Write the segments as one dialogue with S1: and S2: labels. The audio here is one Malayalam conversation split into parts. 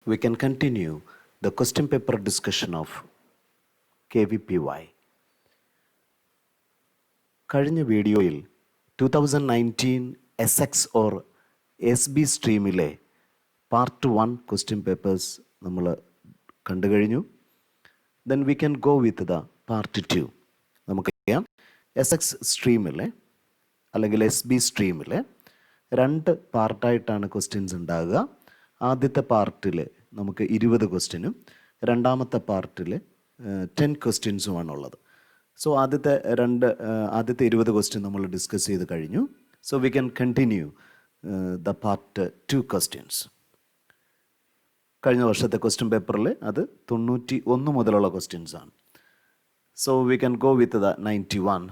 S1: We can continue the question paper discussion of KVPY. കഴിഞ്ഞ വീഡിയോയിൽ 2019 SX or SB സ്ട്രീമിലെ പാർട്ട് 1 ക്വസ്റ്റ്യൻ പേപ്പേഴ്സ് നമ്മൾ കണ്ടു കഴിഞ്ഞു. Then we can go with the part 2. നമുക്കറിയാം SX സ്ട്രീമിലെ അല്ലെങ്കിൽ SB സ്ട്രീമിലെ രണ്ട് പാർട്ടായിട്ടാണ് ക്വസ്റ്റ്യൻസ് ഉണ്ടാകുക. ആദ്യത്തെ പാർട്ടിൽ നമുക്ക് 20 ക്വസ്റ്റ്യനും രണ്ടാമത്തെ പാർട്ടിൽ 10 ക്വസ്റ്റ്യൻസുമാണുള്ളത്. സോ ആദ്യത്തെ 20 ക്വസ്റ്റ്യൻ നമ്മൾ ഡിസ്കസ് ചെയ്ത് കഴിഞ്ഞു. So we can continue the part 2 questions. കഴിഞ്ഞ വർഷത്തെ ക്വസ്റ്റ്യൻ പേപ്പറിൽ അത് 91 മുതലുള്ള ക്വസ്റ്റ്യൻസാണ്. So we can go with the 91.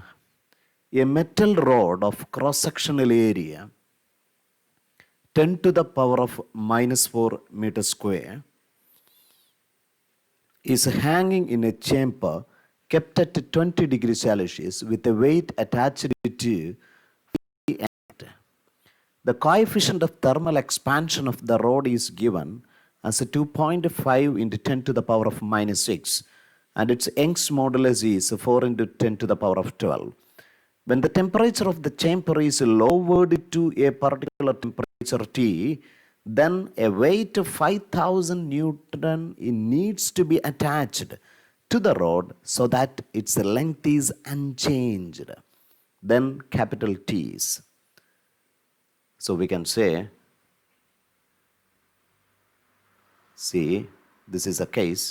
S1: A metal rod of cross sectional area 10 to the power of -4 meter square is hanging in a chamber kept at 20 degrees Celsius with a weight attached to it. The coefficient of thermal expansion of the rod is given as a 2.5 into 10 to the power of -6 and its Young's modulus is 4 into 10 to the power of 12. When the temperature of the chamber is lowered to a particular temperature T, then a weight of 5,000 Newton needs to be attached to the rod so that its length is unchanged. Then capital T's. So we can say, see, this is a case.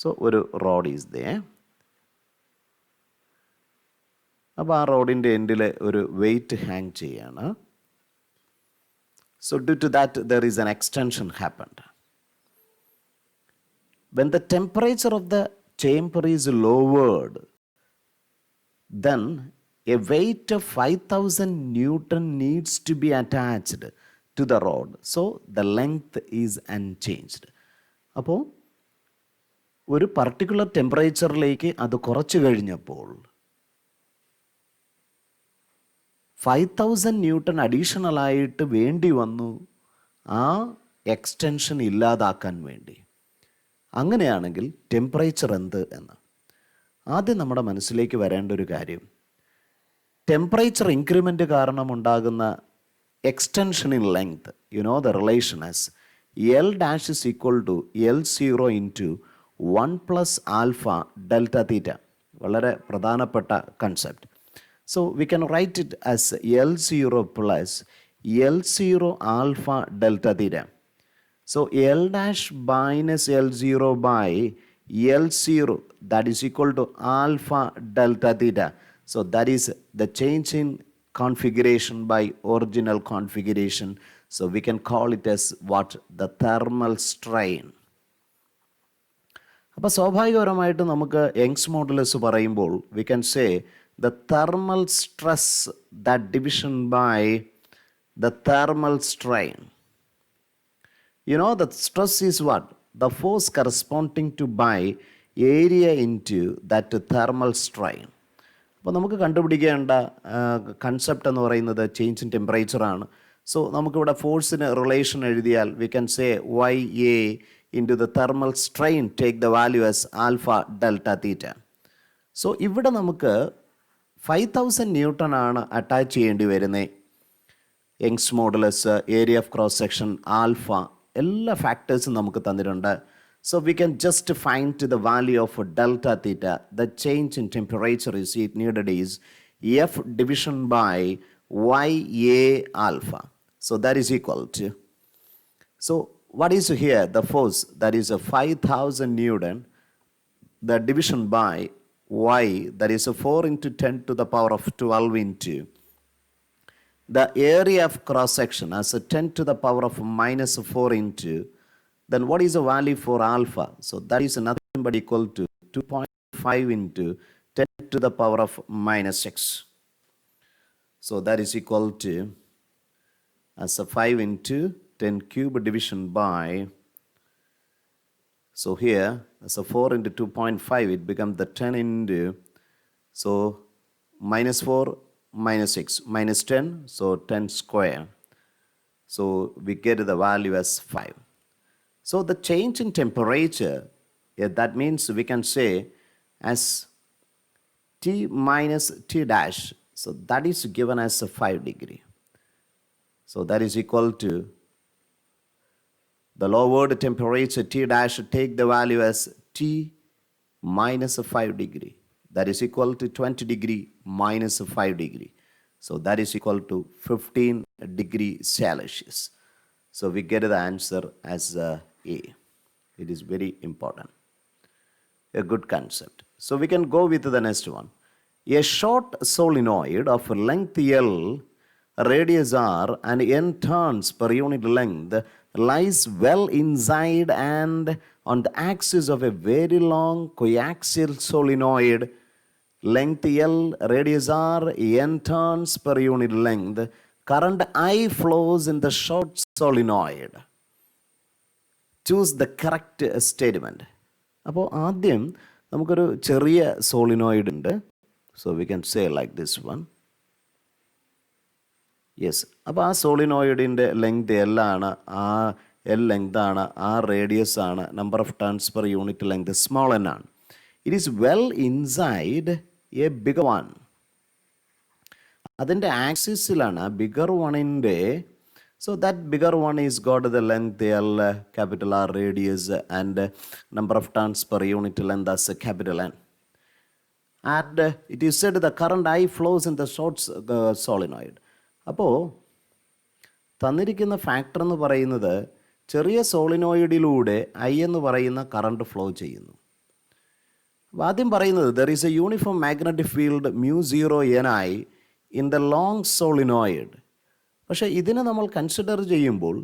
S1: So a rod is there. അപ്പോൾ ആ റോഡിൻ്റെ എൻഡിൽ ഒരു വെയിറ്റ് ഹാങ് ചെയ്യാണ്. So due to that there is an extension happened. When the temperature of the chamber is lowered, then a weight of 5,000 Newton needs to be attached to the rod. So the length is unchanged. അപ്പോൾ ഒരു പർട്ടിക്കുലർ ടെമ്പറേച്ചറിലേക്ക് അത് കുറച്ച് കഴിഞ്ഞപ്പോൾ 5,000 ന്യൂട്ടൺ അഡീഷണൽ ആയിട്ട് വേണ്ടി വന്നു ആ എക്സ്റ്റൻഷൻ ഇല്ലാതാക്കാൻ വേണ്ടി. അങ്ങനെയാണെങ്കിൽ ടെമ്പറേച്ചർ എന്ത് എന്ന് ആദ്യം നമ്മുടെ മനസ്സിലേക്ക് വരേണ്ട ഒരു കാര്യം, ടെമ്പറേച്ചർ ഇൻക്രിമെൻ്റ് കാരണം ഉണ്ടാകുന്ന extension in length, U know the relation as L dash is equal to L0 into 1 plus alpha delta theta. വളരെ പ്രധാനപ്പെട്ട concept. So we can write it as L0 plus L0 alpha delta theta. So L dash minus L0 by L0, that is equal to alpha delta theta. So that is the change in configuration by original configuration. So we can call it as what? The thermal strain. അപ്പോൾ സ്വാഭാവികപരമായിട്ട് നമുക്ക് യങ്സ് മോഡുലസ് പറയുമ്പോൾ we can say the thermal stress, that division by the thermal strain. You know, the stress is what? The force corresponding to by area into that thermal strain. അപ്പോൾ നമുക്ക് കണ്ടുപിടിക്കേണ്ട കൺസെപ്റ്റ് എന്ന് പറയുന്നത് ചേഞ്ച് ഇൻ ടെമ്പറേച്ചറാണ്. സോ നമുക്കിവിടെ ഫോഴ്സിന് റിലേഷൻ എഴുതിയാൽ we can say y a into the thermal strain take the value as alpha delta theta. So ഇവിടെ നമുക്ക് 5,000 ന്യൂട്ടൺ ആണ് അറ്റാച്ച് ചെയ്യേണ്ടി വരുന്നത്. Young's modulus, area of cross section, alpha, എല്ലാ ഫാക്ടേഴ്സും നമുക്ക് തന്നിട്ടുണ്ട്. So we can just find the value of delta theta. The change in temperature is needed is f division by y a alpha. So that is equal to, so what is here? The force, that is a 5,000 Newton, the division by y, that is a 4 into 10 to the power of 12 into the area of cross section as a 10 to the power of -4 into, then what is the value for alpha? So that is nothing but equal to 2.5 into 10 to the power of -6. So that is equal to as a 5 into 10 cube division by, so here as a 4 into 2.5, it becomes the 10 into, so -4 -6 -10, so 10 square. So we get the value as 5. So the change in temperature, that means we can say as T minus T dash. So that is given as a 5 degree. So that is equal to the lowered temperature T dash, take the value as T minus 5 degree. That is equal to 20 degree minus 5 degree. So that is equal to 15 degree Celsius. So we get the answer as A. It is very important. A good concept. So we can go with the next one. A short solenoid of length L, radius R, and N turns per unit length lies well inside and on the axis of a very long coaxial solenoid, length L, radius R, N turns per unit length. Current I flows in the short solenoid. Choose the correct statement. അപ്പോൾ ആദ്യം നമുക്കൊരു ചെറിയ സോളിനോയിഡ് ഉണ്ട്. So we can say like this one. Yes, അപ്പോൾ ആ സോളിനോയിഡിൻ്റെ ലെങ്ത് എല്ലാണ്, ആ എൽ ലെങ്ത് ആണ്, ആ റേഡിയസ് ആണ്, number of turns per unit length small n ആണ്. It is well inside a bigger one. അതിൻ്റെ ആക്സിസിലാണ് ബിഗർ വണ്ണിൻ്റെ. So that bigger one is got the length L, capital R, radius, and number of turns per unit length, thus capital N. And it is said the current I flows in the short solenoid. അപ്പോൾ തന്നിരിക്കുന്ന ഫാക്ടർ എന്ന് പറയുന്നത് ചെറിയ സോളിനോയിഡിലൂടെ ഐ എന്ന് പറയുന്ന കറണ്ട് ഫ്ലോ ചെയ്യുന്നു. അപ്പോൾ ആദ്യം പറയുന്നത് there is a uniform magnetic field μ0 Ni in the long solenoid. പക്ഷേ ഇതിനെ നമ്മൾ കൺസിഡർ ചെയ്യുമ്പോൾ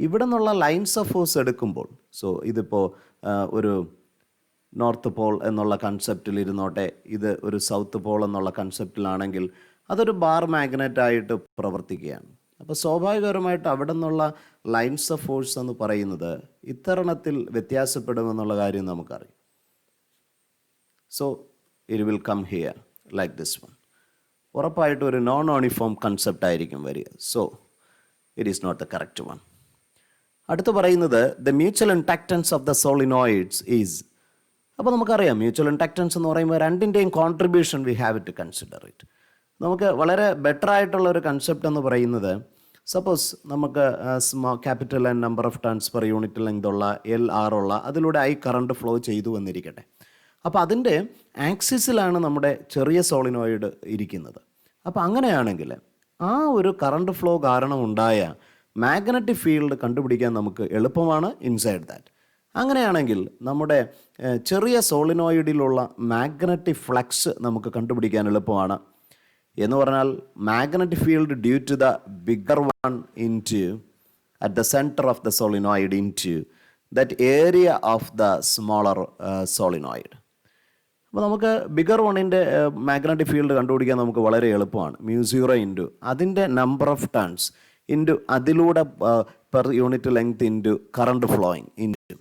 S1: ഇവിടെ നിന്നുള്ള ലൈൻസ് ഓഫ് ഫോഴ്സ് എടുക്കുമ്പോൾ, സോ ഇതിപ്പോൾ ഒരു നോർത്ത് പോൾ എന്നുള്ള കൺസെപ്റ്റിൽ ഇരുന്നോട്ടെ, ഇത് ഒരു സൗത്ത് പോൾ എന്നുള്ള കൺസെപ്റ്റിലാണെങ്കിൽ അതൊരു ബാർ മാഗ്നറ്റായിട്ട് പ്രവർത്തിക്കുകയാണ്. അപ്പോൾ സ്വാഭാവികപരമായിട്ട് അവിടെ നിന്നുള്ള ലൈൻസ് ഓഫ് ഫോഴ്സ് എന്ന് പറയുന്നത് ഇത്തരണത്തിൽ വ്യത്യാസപ്പെടുമെന്നുള്ള കാര്യം നമുക്കറിയാം. So it will come here like this one. ഉറപ്പായിട്ടും ഒരു നോൺ യൂണിഫോം കൺസെപ്റ്റ് ആയിരിക്കും വരിക. So it is not the correct one. അടുത്ത് പറയുന്നത് the mutual inductance of the solenoids is. അപ്പോൾ നമുക്കറിയാം മ്യൂച്വൽ ഇൻഡക്റ്റൻസ് എന്ന് പറയുമ്പോൾ രണ്ടിൻ്റെയും contribution we have to consider it. നമുക്ക് വളരെ ബെറ്റർ ആയിട്ടുള്ള ഒരു കൺസെപ്റ്റ് എന്ന് പറയുന്നത്, സപ്പോസ് നമുക്ക് capital and number of turns per unit length ഉള്ള എൽ ആർ ഉള്ള അതിലൂടെ ഐ കറണ്ട് ഫ്ലോ ചെയ്തു എന്നിരിക്കട്ടെ. അപ്പോൾ അതിൻ്റെ ആക്സിസിലാണ് നമ്മുടെ ചെറിയ സോളിനോയിഡ് ഇരിക്കുന്നത്. അപ്പോൾ അങ്ങനെയാണെങ്കിൽ ആ ഒരു കറണ്ട് ഫ്ലോ കാരണം ഉണ്ടായ മാഗ്നറ്റിക് ഫീൽഡ് കണ്ടുപിടിക്കാൻ നമുക്ക് എളുപ്പമാണ് ഇൻസൈഡ് ദാറ്റ്. അങ്ങനെയാണെങ്കിൽ നമ്മുടെ ചെറിയ സോളിനോയിഡിലുള്ള മാഗ്നറ്റിക് ഫ്ലക്സ് നമുക്ക് കണ്ടുപിടിക്കാൻ എളുപ്പമാണ്. എന്ന് പറഞ്ഞാൽ magnetic field due to the bigger one into at the center of the solenoid into that area of the smaller solenoid. അപ്പോൾ നമുക്ക് ബിഗർ വണ്ണിൻ്റെ മാഗ്നറ്റിക് ഫീൽഡ് കണ്ടുപിടിക്കാൻ നമുക്ക് വളരെ എളുപ്പമാണ്. μ0 ഇൻറ്റു അതിൻ്റെ നമ്പർ ഓഫ് ടേൺസ് ഇൻറ്റു അതിലൂടെ per unit length into current flowing into.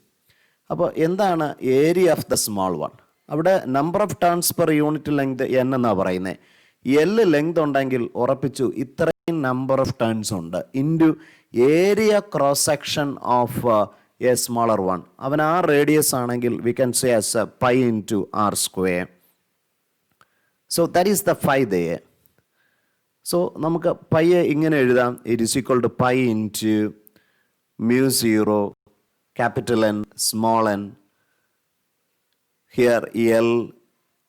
S1: അപ്പോൾ എന്താണ് area of the small one? അവിടെ number of turns per unit length n എന്നാണ് പറയുന്നത്. എൽ ലെങ്ത് ഉണ്ടെങ്കിൽ ഉറപ്പിച്ചു ഇത്രയും നമ്പർ ഓഫ് ടേൺസ് ഉണ്ട് into area cross section of a smaller one. അവൻ ആ റേഡിയസ് ആണെങ്കിൽ we can say as pi into r square. So that is the phi there. സോ നമുക്ക് പൈ ഇങ്ങനെ എഴുതാം, it is equal to pi into μ0 capital N small n, here L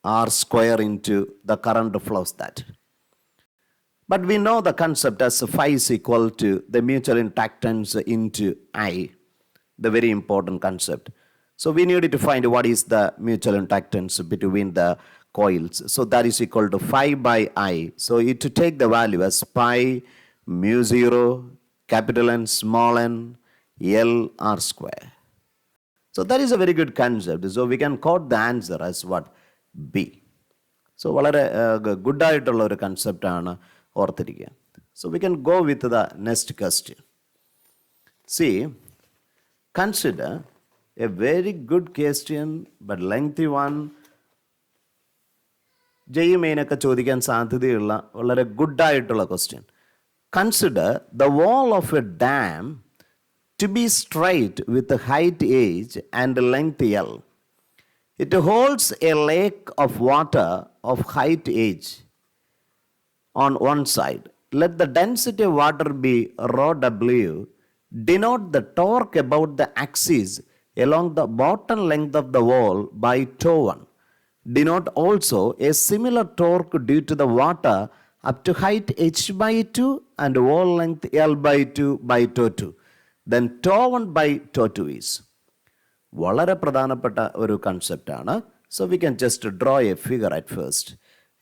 S1: R square into the current flows that. But we know the concept as phi is equal to the mutual inductance into I, the very important concept. So we needed to find what is the mutual inductance between the coils. So that is equal to phi by I. So it to take the value as pi μ0 capital N small n L R square. So that is a very good concept. So we can quote the answer as what? B. So വളരെ good ആയിട്ടുള്ള ഒരു കൺസെപ്റ്റാണ് ഓർത്തിരിക്കുക. So we can go with the next question. See, consider a very good question but lengthy one. ജെയ് മെയിനൊക്കെ ചോദിക്കാൻ സാധ്യതയുള്ള വളരെ ഗുഡായിട്ടുള്ള question. Consider the wall of a dam to be straight with height h and length L. It holds a lake of water of height h on one side. Let the density of water be rho W. Denote the torque about the axis along the bottom length of the wall by tau 1. Denote also a similar torque due to the water up to height h by 2 and wall length L by 2 by tau 2. Then tau 1 by tau 2 is. വളരെ പ്രധാനപ്പെട്ട ഒരു കൺസെപ്റ്റാണ്. So we can just draw a figure at first.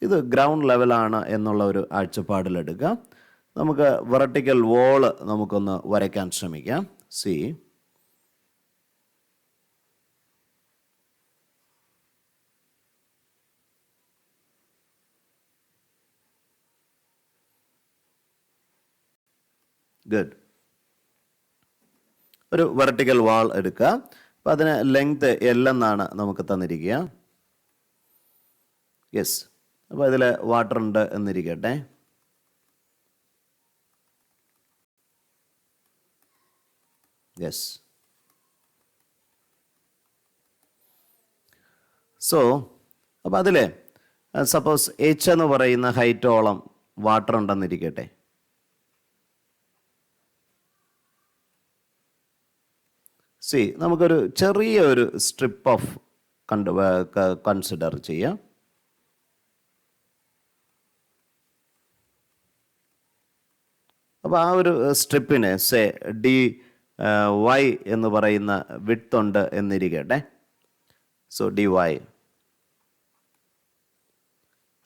S1: ഇത് ഗ്രൗണ്ട് ലെവലാണ് എന്നുള്ള ഒരു ആഴ്ചപ്പാടിലെടുക്കാം. നമുക്ക് വെർട്ടിക്കൽ വോള് നമുക്കൊന്ന് വരയ്ക്കാൻ ശ്രമിക്കാം. C, good. ഒരു വെർട്ടിക്കൽ വാൾ എടുക്കുക. അപ്പം അതിന് ലെങ്ത് L എന്നാണ് നമുക്ക് തന്നിരിക്കുക. യെസ്. അപ്പോൾ ഇതിൽ വാട്ടർ ഉണ്ട് എന്നിരിക്കട്ടെ. യെസ്. സോ അപ്പോൾ അതിൽ സപ്പോസ് H എന്ന് പറയുന്ന ഹൈറ്റോളം വാട്ടർ ഉണ്ടെന്നിരിക്കട്ടെ. സി, നമുക്കൊരു ചെറിയ ഒരു സ്ട്രിപ്പ് ഓഫ് കൺസിഡർ ചെയ്യാം. അപ്പോൾ ആ ഒരു സ്ട്രിപ്പിന് സേ ഡി വൈ എന്ന് പറയുന്ന വിഡ്ത്ത് ഉണ്ട് എന്നിരിക്കട്ടെ. So d y.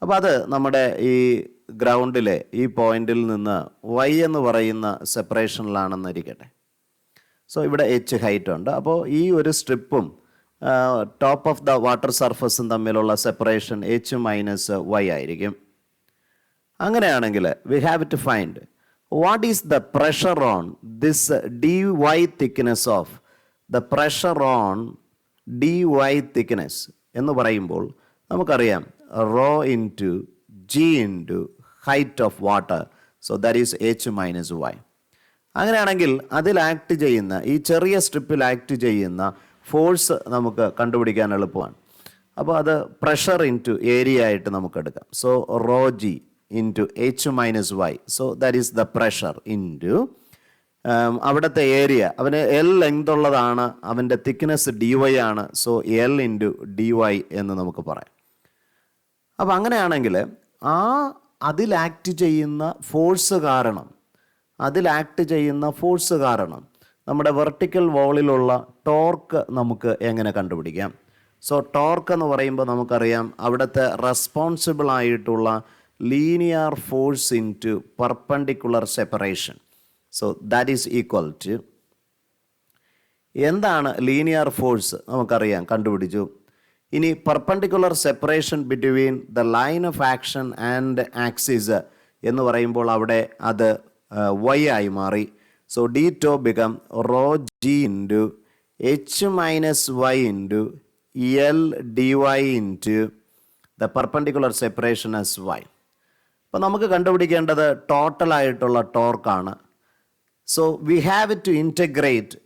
S1: അപ്പോൾ അത് നമ്മുടെ ഈ ഗ്രൗണ്ടിലെ ഈ പോയിന്റിൽ നിന്ന് വൈ എന്ന് പറയുന്ന സെപ്പറേഷനിലാണെന്നിരിക്കട്ടെ. സോ ഇവിടെ എച്ച് ഹൈറ്റ് ഉണ്ട്. അപ്പോൾ ഈ ഒരു സ്ട്രിപ്പും ടോപ്പ് ഓഫ് ദ വാട്ടർ സർഫസും തമ്മിലുള്ള സെപ്പറേഷൻ എച്ച് മൈനസ് വൈ ആയിരിക്കും. അങ്ങനെയാണെങ്കിൽ we have to find what is the pressure on this dy thickness of the pressure on dy thickness എന്ന് പറയുമ്പോൾ നമുക്കറിയാം rho into g into height of water, so that is h minus y. അങ്ങനെയാണെങ്കിൽ അതിൽ ആക്ട് ചെയ്യുന്ന ഈ ചെറിയ സ്ട്രിപ്പിൽ ആക്ട് ചെയ്യുന്ന ഫോഴ്സ് നമുക്ക് കണ്ടുപിടിക്കാൻ എളുപ്പമാണ്. അപ്പോൾ അത് പ്രഷർ ഇൻറ്റു ഏരിയ ആയിട്ട് നമുക്ക് എടുക്കാം. So rho g into h minus y. So that is the pressure into അവിടുത്തെ ഏരിയ. അവന് എൽ ലെങ്ത് ഉള്ളതാണ്, അവൻ്റെ തിക്നെസ് ഡി വൈ ആണ്. So l into d y എന്ന് നമുക്ക് പറയാം. അപ്പം അങ്ങനെയാണെങ്കിൽ അതിൽ ആക്ട് ചെയ്യുന്ന ഫോഴ്സ് കാരണം നമ്മുടെ വെർട്ടിക്കൽ വോളിലുള്ള ടോർക്ക് നമുക്ക് എങ്ങനെ കണ്ടുപിടിക്കാം? സോ ടോർക്ക് എന്ന് പറയുമ്പോൾ നമുക്കറിയാം അവിടുത്തെ റെസ്പോൺസിബിൾ ആയിട്ടുള്ള linear force into perpendicular separation. So that is equal to, എന്താണ് ലീനിയർ ഫോഴ്സ് നമുക്കറിയാം, കണ്ടുപിടിച്ചു. ഇനി perpendicular separation between the line of action and axis എന്ന് പറയുമ്പോൾ അവിടെ അത് y ആയി മാറി. So d tau become rho g into h minus y into L d y into the perpendicular separation is y. അപ്പോൾ നമുക്ക് കണ്ടുപിടിക്കേണ്ടത് ടോട്ടലായിട്ടുള്ള ടോർക്കാണ്. So we have to integrate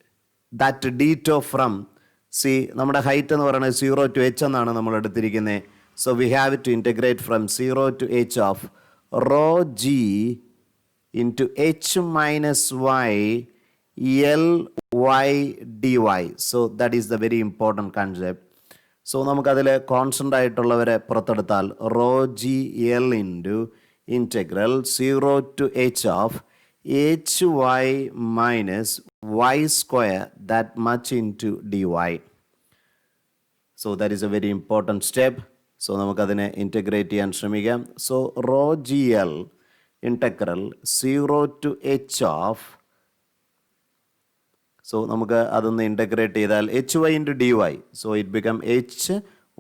S1: that d tau from C, നമ്മുടെ ഹൈറ്റ് എന്ന് പറയുന്നത് 0 to h എന്നാണ് നമ്മൾ എടുത്തിരിക്കുന്നത്. So we have to integrate from 0 to h of rho g into h minus y L y d y. So that is the very important concept. So നമുക്കതിൽ കോൺസ്റ്റൻ്റ് ആയിട്ടുള്ളവരെ പുറത്തെടുത്താൽ rho g L into integral 0 to h of h y minus y square that much into d y. So that is a very important step. So നമുക്കതിനെ ഇൻറ്റഗ്രേറ്റ് ചെയ്യാൻ ശ്രമിക്കാം. So rho g l integral 0 to h of, so നമുക്ക് അതൊന്ന് ഇൻറ്റഗ്രേറ്റ് ചെയ്താൽ h y into d y. So it become h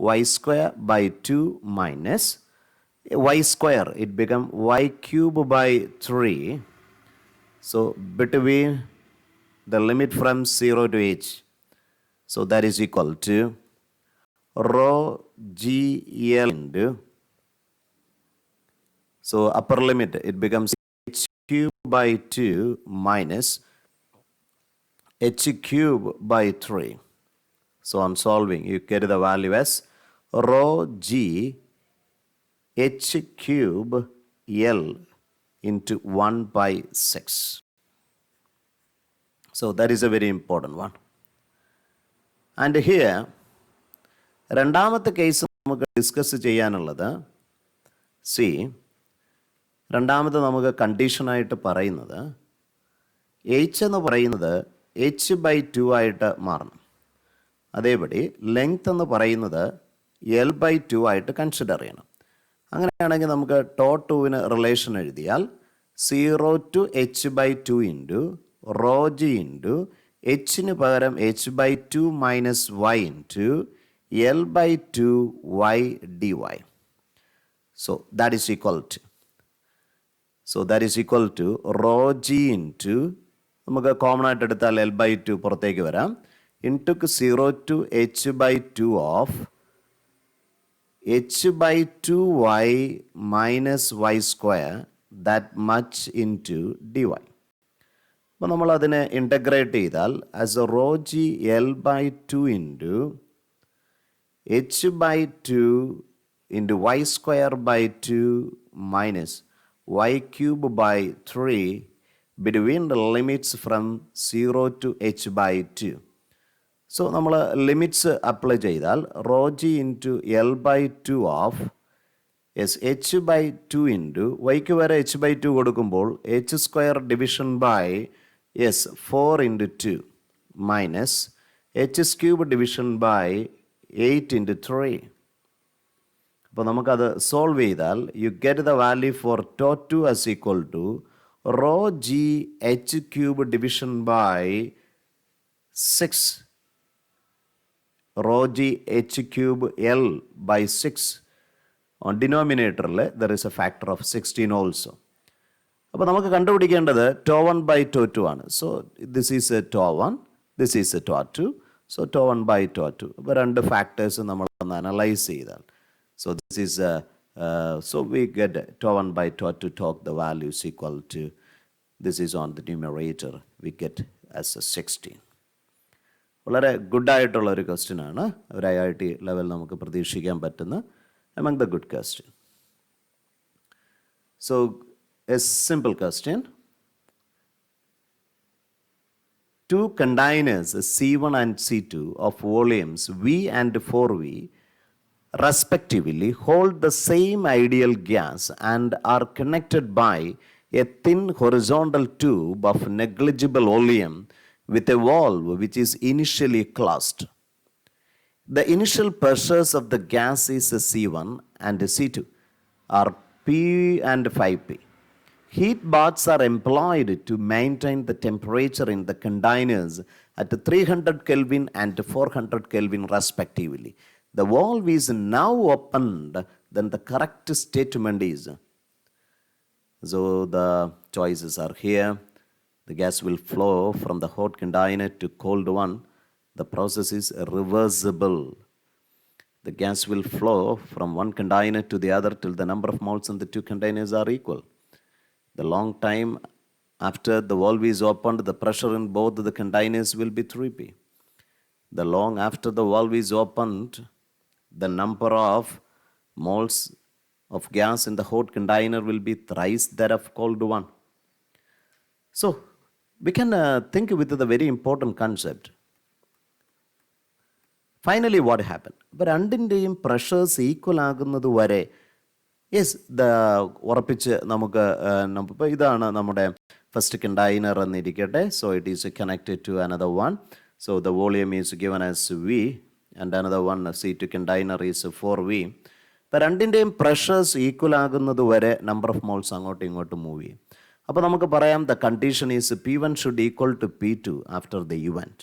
S1: y square by 2 minus y square, it become y cube by 3. So between the limit from 0 to h, so that is equal to rho g l into, so upper limit it becomes h cube by 2 minus h cube by 3. So on solving, you get the value as rho g h cube L into 1 by 6. So that is a very important one. And here, രണ്ടാമത്തെ കേസ് നമുക്ക് ഡിസ്കസ് ചെയ്യാനുള്ളത് സി, രണ്ടാമത് നമുക്ക് കണ്ടീഷനായിട്ട് പറയുന്നത് എച്ച് എന്ന് പറയുന്നത് എച്ച് ബൈ 2 ആയിട്ട് മാറണം. അതേപടി ലെങ്ത് എന്ന് പറയുന്നത് എൽ ബൈ 2 ആയിട്ട് കൺസിഡർ ചെയ്യണം. അങ്ങനെയാണെങ്കിൽ നമുക്ക് ടോട്ടുവിന് റിലേഷൻ എഴുതിയാൽ 0 to h by 2 into rho g into എച്ചിന് പകരം h by 2 minus y into L by 2 y dy. So that is equal to rho g into, നമുക്ക് കോമൺ ആയിട്ട് എടുത്താൽ L by 2 പുറത്തേക്ക് വരാം, into 0 to h by 2 of h by 2y minus y square that much into dy. അപ്പോൾ നമ്മൾ അതിനെ ഇൻ്റഗ്രേറ്റ് ചെയ്താൽ as A raw G L by 2 into h by 2 into y square by 2 minus y cube by 3 between the limits from 0 to h by 2. So നമ്മൾ ലിമിറ്റ്സ് അപ്ലൈ ചെയ്താൽ rho g into L by 2 of h by 2 into വൈക്ക് വരെ h by 2 കൊടുക്കുമ്പോൾ h square division by 4 into 2 minus h cube division by 8 into 3. അപ്പോൾ നമുക്കത് സോൾവ് ചെയ്താൽ you get the value for total as equal to rho g h cube division by 6 rho g h cube L by 6. On ഡിനോമിനേറ്ററിൽ there is A factor of 16 also. അപ്പോൾ നമുക്ക് കണ്ടുപിടിക്കേണ്ടത് ടോ 1 ബൈ ടോ 2 ആണ്. So this is a tau 1, this is a tau 2. So tau 1 by tau 2. അപ്പോൾ രണ്ട് ഫാക്ടേഴ്സ് നമ്മൾ ഒന്ന് അനലൈസ് ചെയ്താൽ, so this is so we get tau 1 by tau 2 talk the values equal to, this is on the numerator, we get as a 16. വളരെ ഗുഡായിട്ടുള്ള ഒരു ക്വസ്റ്റ്യൻ ആണ്, ഒരു IIT ലെവൽ നമുക്ക് പ്രതീക്ഷിക്കാൻ പറ്റുന്ന among the good question. So a simple question. Two containers C1 and C2 of volumes V and 4V respectively hold the same ideal gas and are connected by a thin horizontal tube of negligible volume with a valve which is initially closed. The initial pressures of the gas is C1 and C2 are P and 5P. Heat baths are employed to maintain the temperature in the containers at 300 Kelvin and 400 Kelvin respectively. The valve is now opened, then the correct statement is. So the choices are here. The gas will flow from the hot container to cold one. The process is reversible. The gas will flow from one container to the other till the number of moles in the two containers are equal. The long time after the valve is opened, the pressure in both the containers will be 3P. The long after the valve is opened, the number of moles of gas in the hot container will be thrice that of cold one. So we can think with the very important concept. Finally, what happened? But രണ്ടിൻ്റെയും പ്രഷേഴ്സ് ഈക്വൽ ആകുന്നത് വരെ ഉറപ്പിച്ച് നമുക്ക് ഇപ്പോൾ ഇതാണ് നമ്മുടെ ഫസ്റ്റ് കണ്ടെയ്നർ എന്നിരിക്കട്ടെ. So it is connected to another one. So the volume is given as v and another one C2 container is 4V. ഇപ്പോൾ രണ്ടിൻ്റെയും പ്രഷേഴ്സ് ഈക്വൽ ആകുന്നത് വരെ നമ്പർ ഓഫ് മോൾസ് അങ്ങോട്ടും ഇങ്ങോട്ടും മൂവ് ചെയ്യും. അപ്പോൾ നമുക്ക് പറയാം the condition is P1 should equal to P2 after the event.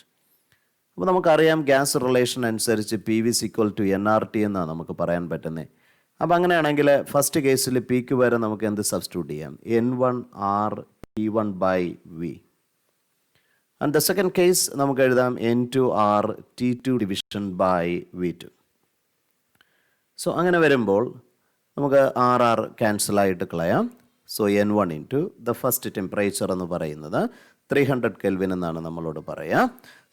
S1: അപ്പോൾ നമുക്കറിയാം ഗ്യാസ് റിലേഷൻ അനുസരിച്ച് PV ഈക്വൽ ടു NRT എന്നാണ് നമുക്ക് പറയാൻ പറ്റുന്നത്. അപ്പോൾ അങ്ങനെയാണെങ്കിൽ ഫസ്റ്റ് കേസിൽ പിക്ക് വരെ നമുക്ക് എന്ത് സബ്സ്റ്റിറ്റ്യൂട്ട് ചെയ്യാം? N1R P1 by V. And the second case നമുക്ക് എഴുതാം N2R T2 division by V2. So അങ്ങനെ വരുമ്പോൾ നമുക്ക് RR ക്യാൻസലായിട്ട് കളയാം. So N1 into the first temperature എന്ന് പറയുന്നത് 300 കെൽവിൻ എന്നാണ് നമ്മളോട് പറയാം.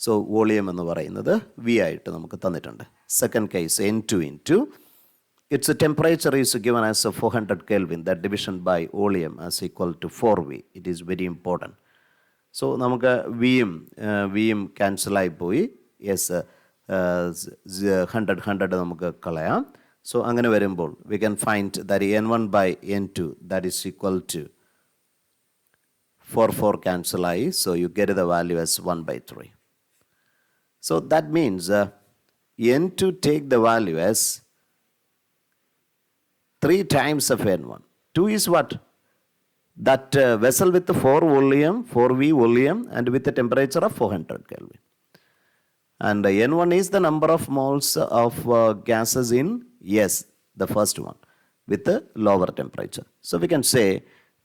S1: സോ വോളിയം എന്ന് പറയുന്നത് V ആയിട്ട് നമുക്ക് തന്നിട്ടുണ്ട്. Second case N2 into its temperature is given as 400 Kelvin. That division by volume as equal to 4V. It is very important. So നമുക്ക് വിയും ക്യാൻസലായി പോയി. യെസ്, 100 നമുക്ക് കളയാം. സോ അങ്ങനെ വരുമ്പോൾ we can find that N1 by N2 that is equal to 4 ക്യാൻസലായി. So you get the value as 1/3. So that means N2 take the value as 3 times of N1. 2 is what? That vessel with 4V volume and with a temperature of 400 Kelvin. And N1 is the number of moles of gases in, yes, the first one, with a lower temperature. So we can say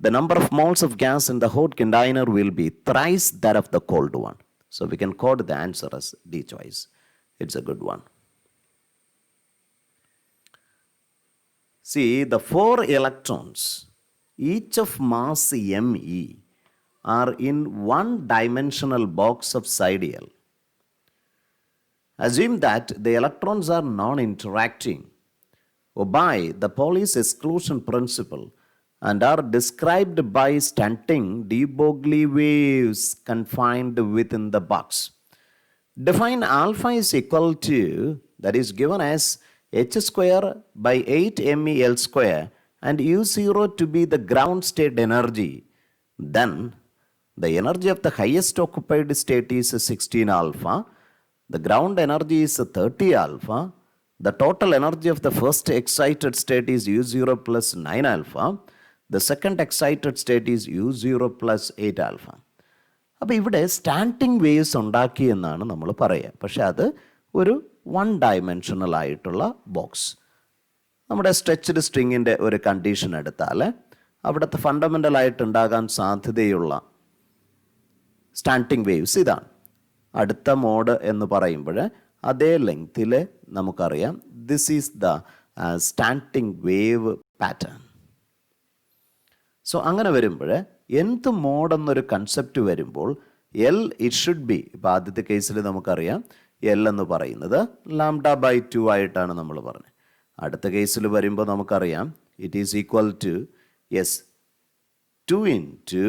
S1: the number of moles of gas in the hot container will be thrice that of the cold one. So we can code the answer as D choice. It's a good one. See, the 4 electrons, each of mass ME, are in one-dimensional box of side L. Assume that the electrons are non-interacting, obey the Pauli's exclusion principle, and are described by stunting de Broglie waves confined within the box. Define alpha is equal to, that is given as h square by 8 MEL square, and U0 to be the ground state energy. Then the energy of the highest occupied state is 16 alpha. The ground energy is 30 alpha. The total energy of the first excited state is U0 plus 9 alpha. The second excited state is U0 plus 8 alpha. അപ്പോൾ ഇവിടെ സ്റ്റാൻഡിങ് വേവ്സ് ഉണ്ടാക്കി എന്നാണ് നമ്മൾ പറയുക. പക്ഷെ അത് ഒരു 1 ഡയമെൻഷണൽ ആയിട്ടുള്ള ബോക്സ്. നമ്മുടെ സ്ട്രെച്ച്ഡ് സ്ട്രിങ്ങിൻ്റെ ഒരു കണ്ടീഷൻ എടുത്താൽ അവിടുത്തെ ഫണ്ടമെൻ്റലായിട്ട് ഉണ്ടാകാൻ സാധ്യതയുള്ള സ്റ്റാൻഡിങ് വേവ്സ് ഇതാണ്. അടുത്ത മോഡ് എന്ന് പറയുമ്പോൾ അതേ ലെങ്ത്തിൽ നമുക്കറിയാം this is the standing wave pattern. So അങ്ങനെ വരുമ്പോൾ എന്ത് മോഡ് എന്നൊരു കൺസെപ്റ്റ് വരുമ്പോൾ എൽ ഇറ്റ് ഷുഡ് ബി, ഇപ്പോൾ ആദ്യത്തെ കേസിൽ നമുക്കറിയാം എൽ എന്ന് പറയുന്നത് λ/2 ആയിട്ടാണ് നമ്മൾ പറഞ്ഞത്. അടുത്ത കേസിൽ വരുമ്പോൾ നമുക്കറിയാം it is equal to 2 into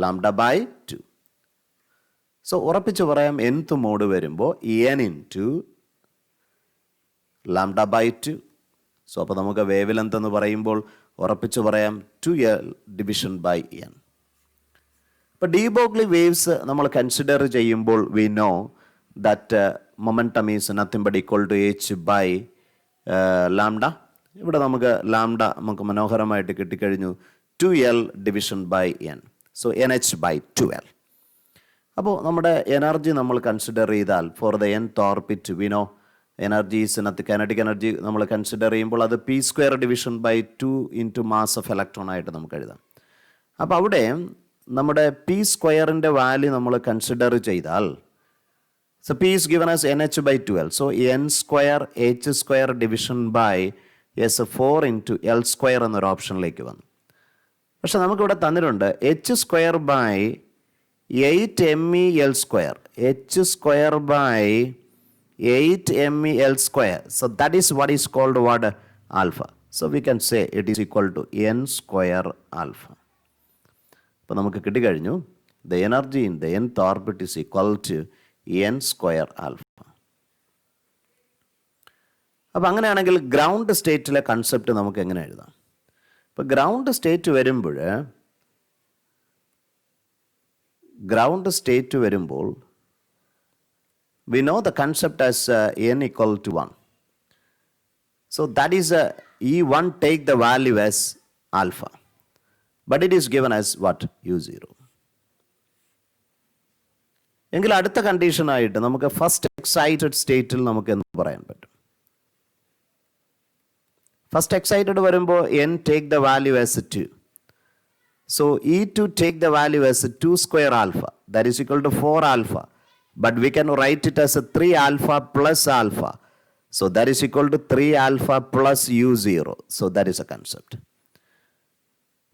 S1: λ/2. So ഉറപ്പിച്ച് പറയാം nth മോഡ് വരുമ്പോൾ n into λ/2. സോ അപ്പോൾ നമുക്ക് വേവ് ലെങ്ത് എന്ന് പറയുമ്പോൾ ഉറപ്പിച്ച് പറയാം 2L division by n. ഇപ്പോൾ de Broglie വേവ്സ് നമ്മൾ കൺസിഡർ ചെയ്യുമ്പോൾ we know that momentum is nothing but equal to h by lambda. ഇവിടെ നമുക്ക് ലാംഡ നമുക്ക് മനോഹരമായിട്ട് കിട്ടിക്കഴിഞ്ഞു 2L division by n. So NH/2L. അപ്പോൾ നമ്മുടെ എനർജി നമ്മൾ കൺസിഡർ ചെയ്താൽ for the nth orbit we know എനർജീസിനകത്ത് കൈനറ്റിക് എനർജി നമ്മൾ കൺസിഡർ ചെയ്യുമ്പോൾ അത് p² division by 2 into mass of electron ആയിട്ട് നമുക്ക് എഴുതാം. അപ്പോൾ അവിടെ നമ്മുടെ p² വാല്യൂ നമ്മൾ കൺസിഡർ ചെയ്താൽ so p is given as NH/2L. So n² division by 4 into L² എന്നൊരു ഓപ്ഷനിലേക്ക് വന്നു. പക്ഷെ നമുക്കിവിടെ തന്നിട്ടുണ്ട് h² by 8 MEL², h² by 8 MEL². So that is what is called what? Alpha. So we can say it is equal to n² alpha. അപ്പോൾ നമുക്ക് കിട്ടിക്കഴിഞ്ഞു the energy in the nth orbit is equal to n² alpha. അപ്പോൾ അങ്ങനെയാണെങ്കിൽ ഗ്രൗണ്ട് സ്റ്റേറ്റിലെ കൺസെപ്റ്റ് നമുക്ക് എങ്ങനെ എഴുതാം? ഇപ്പോൾ ഗ്രൗണ്ട് സ്റ്റേറ്റ് വരുമ്പോൾ we know the concept as n equal to 1. So that is E1 take the value as alpha. But it is given as what? U0. എങ്കിൽ അടുത്ത കണ്ടീഷനായിട്ട് നമുക്ക് ഫസ്റ്റ് എക്സൈറ്റഡ് സ്റ്റേറ്റിൽ നമുക്ക് എന്ത് പറയാൻ പറ്റും? ഫസ്റ്റ് എക്സൈറ്റഡ് വരുമ്പോൾ n take the value as 2. So E2 take the value as 2² alpha. That is equal to 4 alpha. But we can write it as 3 alpha plus alpha. So that is equal to 3 alpha plus U0. So that is a concept.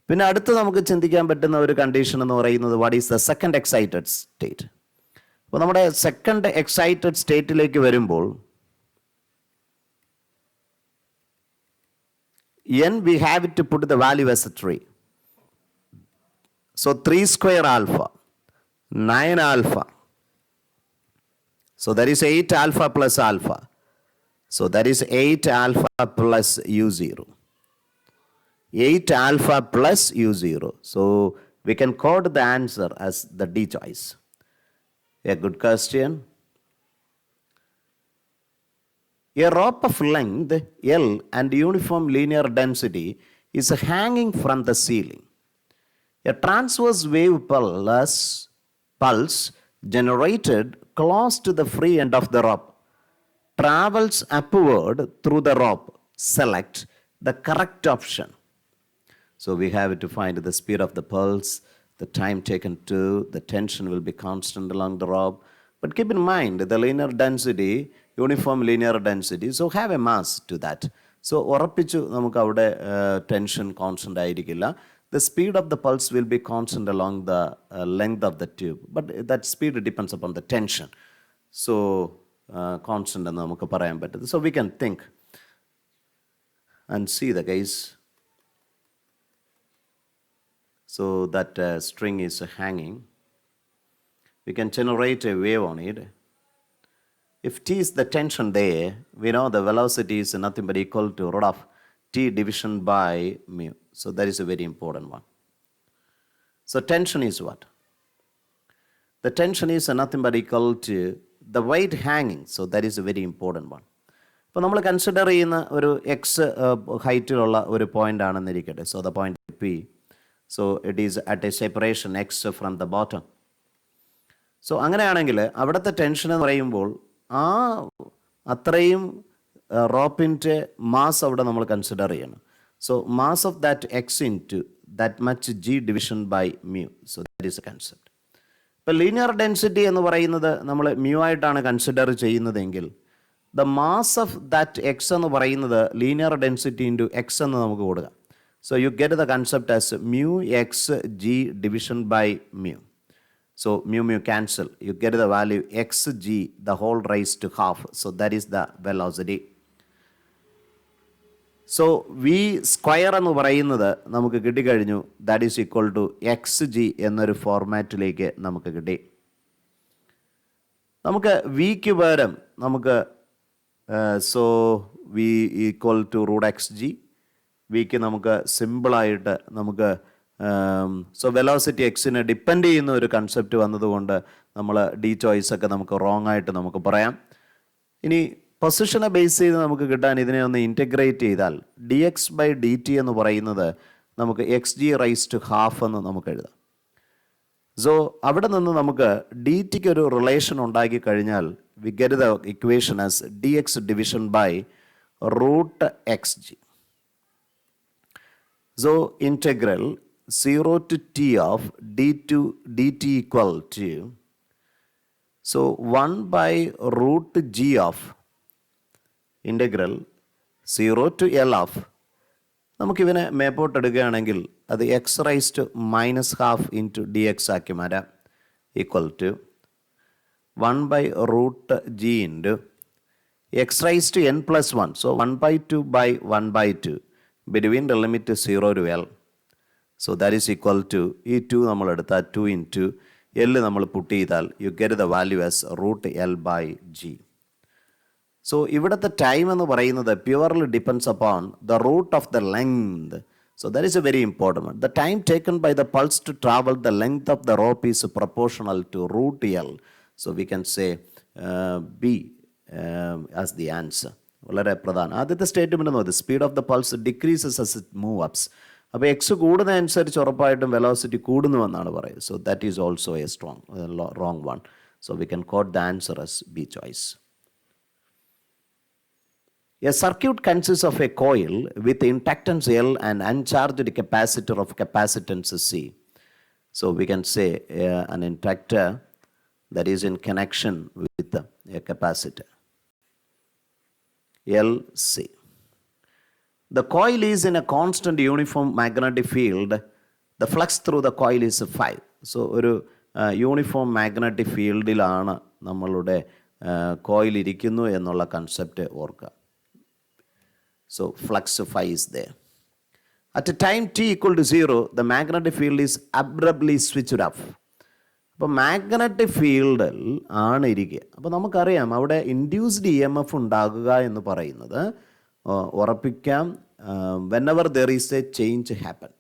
S1: പിന്നെ അടുത്ത് നമുക്ക് ചിന്തിക്കാൻ പറ്റുന്ന ഒരു കണ്ടീഷൻ എന്ന് പറയുന്നത് what is the second excited state. അപ്പോൾ നമ്മുടെ സെക്കൻഡ് എക്സൈറ്റഡ് സ്റ്റേറ്റിലേക്ക് വരുമ്പോൾ n we have to put the value as a 3. So 3 square alpha, 9 alpha. So that is 8 alpha plus alpha. So that is 8 alpha plus u0. 8 alpha plus u0. So we can code the answer as the D choice. A good question. A rope of length L and uniform linear density is hanging from the ceiling. A transverse wave pulse generated close to the free end of the rope travels upward through the rope. Select the correct option. So we have to find the speed of the pulse, the time taken to, the tension will be constant along the rope. But keep in mind the linear density, uniform linear density, so have a mass to that. So ഉറപ്പിച്ചു നമുക്ക് അവിടെ ടെൻഷൻ കോൺസ്റ്റൻ്റ് ആയിരിക്കില്ല. The speed of the pulse will be constant along the length of the tube, but that speed depends upon the tension. So constant എന്ന് നമുക്ക് പറയാൻ പറ്റുന്നത്. So we can think and see the case. So that string is hanging. We can generate a wave on it. If T is the tension there, we know the velocity is nothing but equal to root of T division by mu. So that is a very important one. So tension is what? The tension is nothing but equal to the weight hanging. So that is a very important one. ഇപ്പോൾ നമ്മൾ കൺസിഡർ ചെയ്യുന്ന ഒരു എക്സ് ഹൈറ്റിലുള്ള ഒരു പോയിൻ്റ് ആണെന്നിരിക്കട്ടെ. So the point P. So it is at A separation X from the bottom. So അങ്ങനെയാണെങ്കിൽ അവിടുത്തെ ടെൻഷൻ എന്ന് പറയുമ്പോൾ ആ അത്രയും റോപ്പിൻ്റെ മാസ് അവിടെ നമ്മൾ കൺസിഡർ ചെയ്യണം. So mass of that x into that much g division by mu. So that is a concept. ഇപ്പോൾ ലീനിയർ ഡെൻസിറ്റി എന്ന് പറയുന്നത് നമ്മൾ മ്യൂ ആയിട്ടാണ് കൺസിഡർ ചെയ്യുന്നതെങ്കിൽ the mass of that x എന്ന് പറയുന്നത് ലീനിയർ ഡെൻസിറ്റി ഇൻറ്റു എക്സ് എന്ന് നമുക്ക് കൊടുക്കാം. So you get the concept as mu x g division by mu. So mu cancel. You get the value x g the whole raised to half. So that is the velocity. So v square എന്ന് പറയുന്നത് നമുക്ക് കിട്ടിക്കഴിഞ്ഞു. That is equal to xg എന്നൊരു ഫോർമാറ്റിലേക്ക് നമുക്ക് കിട്ടി. നമുക്ക് വിക്ക് പകരം നമുക്ക് so v equal to root x g. വിക്ക് നമുക്ക് സിമ്പിളായിട്ട് നമുക്ക് സോ വെലോസിറ്റി എക്സിനെ ഡിപ്പെൻഡ് ചെയ്യുന്ന ഒരു കൺസെപ്റ്റ് വന്നതുകൊണ്ട് നമ്മൾ ഡി ചോയ്സ് ഒക്കെ നമുക്ക് റോങ് ആയിട്ട് നമുക്ക് പറയാം. ഇനി പൊസിഷനെ ബേസ് ചെയ്ത് നമുക്ക് കിട്ടാൻ ഇതിനെ ഒന്ന് ഇൻറ്റഗ്രേറ്റ് ചെയ്താൽ d x by d t എന്ന് പറയുന്നത് നമുക്ക് x g raise to half എന്ന് നമുക്ക് എഴുതാം. സോ അവിടെ നിന്ന് നമുക്ക് ഡി ടിക്ക് ഒരു റിലേഷൻ ഉണ്ടാക്കി കഴിഞ്ഞാൽ we get the equation as d x division by root x g. So integral 0 to t of dt equal to, so 1 by root g of integral 0 to L of, നമുക്കിവനെ മേപ്പോട്ട് എടുക്കുകയാണെങ്കിൽ അത് x raise to minus half into d x ആക്കി മാറ്റാം. Equal to 1 by root g into x raise to n plus 1. So 1 by 2 by 1 by 2 between the limit 0 to L. So that is equal to ഈ 2 നമ്മൾ എടുത്താൽ 2 into L നമ്മൾ പുട്ട് ചെയ്താൽ you get the value as root L by G. So ഇവിടുത്തെ ടൈം എന്ന് പറയുന്നത് purely depends upon the root of the length. So that is a very important one. The time taken by the pulse to travel the length of the rope is proportional to root L. So we can say B as the answer. വളരെ പ്രധാനം. ആദ്യത്തെ സ്റ്റേറ്റ്മെൻറ്റ് നോക്കി speed of the pulse decreases as it move ups. അപ്പോൾ എക്സ് കൂടുന്നതനുസരിച്ച് ഉറപ്പായിട്ടും വെലോസിറ്റി കൂടുന്നുവെന്നാണ് പറയുന്നത്. So that is also a wrong one. So we can quote the answer as b choice. A circuit consists of a coil with inductance L and uncharged capacitor of capacitance C. So we can say an inductor that is in connection with a capacitor. LC. The coil is in a constant uniform magnetic field the flux through the coil is 5. So ഒരു യൂണിഫോം മാഗ്നറ്റിക് ഫീൽഡിലാണ് നമ്മളുടെ കോയിൽ ഇരിക്കുന്നു എന്നുള്ള കൺസെപ്റ്റ് ഓർക്കുക. So flux phi is there. At a time t equal to 0, the magnetic field is abruptly switched off. അപ്പോൾ മാഗ്നറ്റിക് ഫീൽഡിൽ ആണ് ഇരിക്കുക. അപ്പോൾ നമുക്കറിയാം അവിടെ ഇൻഡ്യൂസ്ഡ് EMF ഉണ്ടാകുക എന്ന് പറയുന്നത് ഉറപ്പിക്കാം whenever there is a change happened.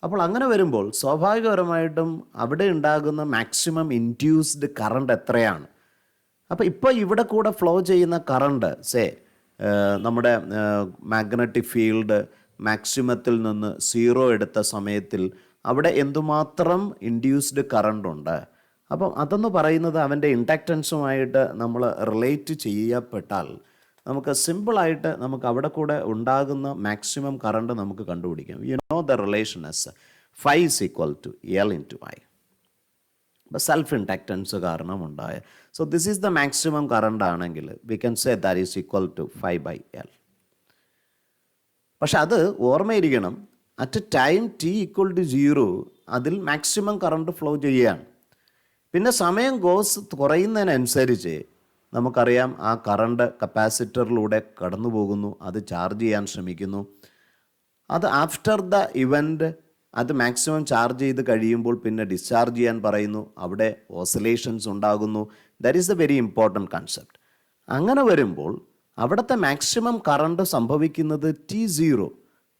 S1: അപ്പോൾ അങ്ങനെ വരുമ്പോൾ സ്വാഭാവികപരമായിട്ടും അവിടെ ഉണ്ടാകുന്ന മാക്സിമം ഇൻഡ്യൂസ്ഡ് കറണ്ട് എത്രയാണ്? അപ്പോൾ ഇപ്പോൾ ഇവിടെ കൂടെ ഫ്ലോ ചെയ്യുന്ന കറണ്ട് നമ്മുടെ മാഗ്നറ്റിക് ഫീൽഡ് മാക്സിമത്തിൽ നിന്ന് 0 എടുത്ത സമയത്തിൽ അവിടെ എന്തുമാത്രം ഇൻഡ്യൂസ്ഡ് കറണ്ട് ഉണ്ട്. അപ്പം അതെന്ന് പറയുന്നത് അവൻ്റെ ഇൻഡക്റ്റൻസുമായിട്ട് നമ്മൾ റിലേറ്റ് ചെയ്യപ്പെട്ടാൽ നമുക്ക് സിമ്പിളായിട്ട് നമുക്ക് അവിടെ കൂടെ ഉണ്ടാകുന്ന മാക്സിമം കറണ്ട് നമുക്ക് കണ്ടുപിടിക്കാം. You know the relation as phi is equal to L into I. അപ്പോൾ സെൽഫ് ഇൻഡക്റ്റൻസ് കാരണം ഉണ്ടായ so this is the maximum current ആണെങ്കിൽ we can say that is equal to 5/L. പക്ഷെ അത് ഓർമ്മയിരിക്കണം, at time t equal to 0 അതിൽ മാക്സിമം കറണ്ട് ഫ്ലോ ചെയ്യുകയാണ്. പിന്നെ സമയം കുറയുന്നതിനനുസരിച്ച് നമുക്കറിയാം ആ കറണ്ട് കപ്പാസിറ്ററിലൂടെ കടന്നു പോകുന്നു, അത് ചാർജ് ചെയ്യാൻ ശ്രമിക്കുന്നു. അത് ആഫ്റ്റർ ദ ഇവൻ്റ് അത് മാക്സിമം ചാർജ് ചെയ്ത് കഴിയുമ്പോൾ പിന്നെ ഡിസ്ചാർജ് ചെയ്യാൻ പറയുന്നു, അവിടെ ഓസിലേഷൻസ് ഉണ്ടാകുന്നു. That is a very important concept. അങ്ങനെ വരുമ്പോൾ അവിടുത്തെ മാക്സിമം കറണ്ട് സംഭവിക്കുന്നത് T0,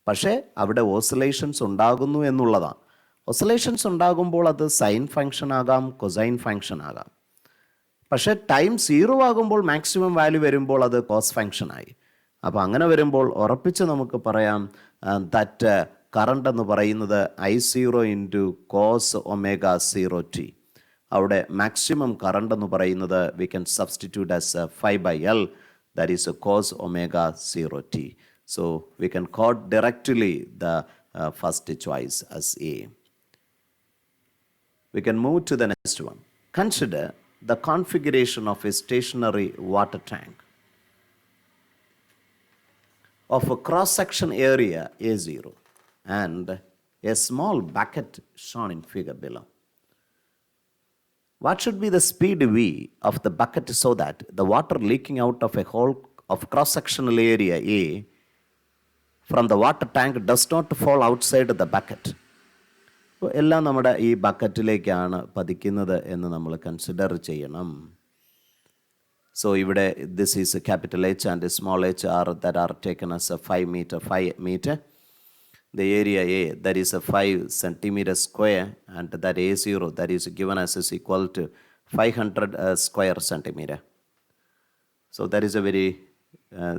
S1: പക്ഷേ അവിടെ ഓസിലേഷൻസ് ഉണ്ടാകുന്നു എന്നുള്ളതാണ്. ഓസിലേഷൻസ് ഉണ്ടാകുമ്പോൾ അത് സൈൻ ഫങ്ഷൻ ആകാം, കൊസൈൻ ഫങ്ഷൻ ആകാം. പക്ഷേ ടൈം 0 ആകുമ്പോൾ മാക്സിമം വാല്യൂ വരുമ്പോൾ അത് കോസ് ഫങ്ഷനായി. അപ്പോൾ അങ്ങനെ വരുമ്പോൾ ഉറപ്പിച്ച് നമുക്ക് പറയാം ദാറ്റ് കറണ്ട് എന്ന് പറയുന്നത് I0 ഇൻറ്റു കോസ് ω0t. അവിടെ മാക്സിമം കറണ്ട് എന്ന് പറയുന്നത് we can substitute as 5/L, that is cos ω0t. So we can quote directly the first choice as A. We can move to the next one. Consider the configuration of a stationary water tank of a cross-section area A0 and a small bucket shown in figure below. What should be the speed V of the bucket so that the water leaking out of a hole of cross-sectional area A from the water tank does not fall outside the bucket? അപ്പോൾ എല്ലാം നമ്മുടെ ഈ ബക്കറ്റിലേക്കാണ് പതിക്കുന്നത് എന്ന് നമ്മൾ കൺസിഡർ ചെയ്യണം. സോ ഇവിടെ this is capital H and small h are that are taken as 5 meter. The area A, that is a 5 centimeter square, and that A0 that is given as is equal to 500 square centimeter. So that is a very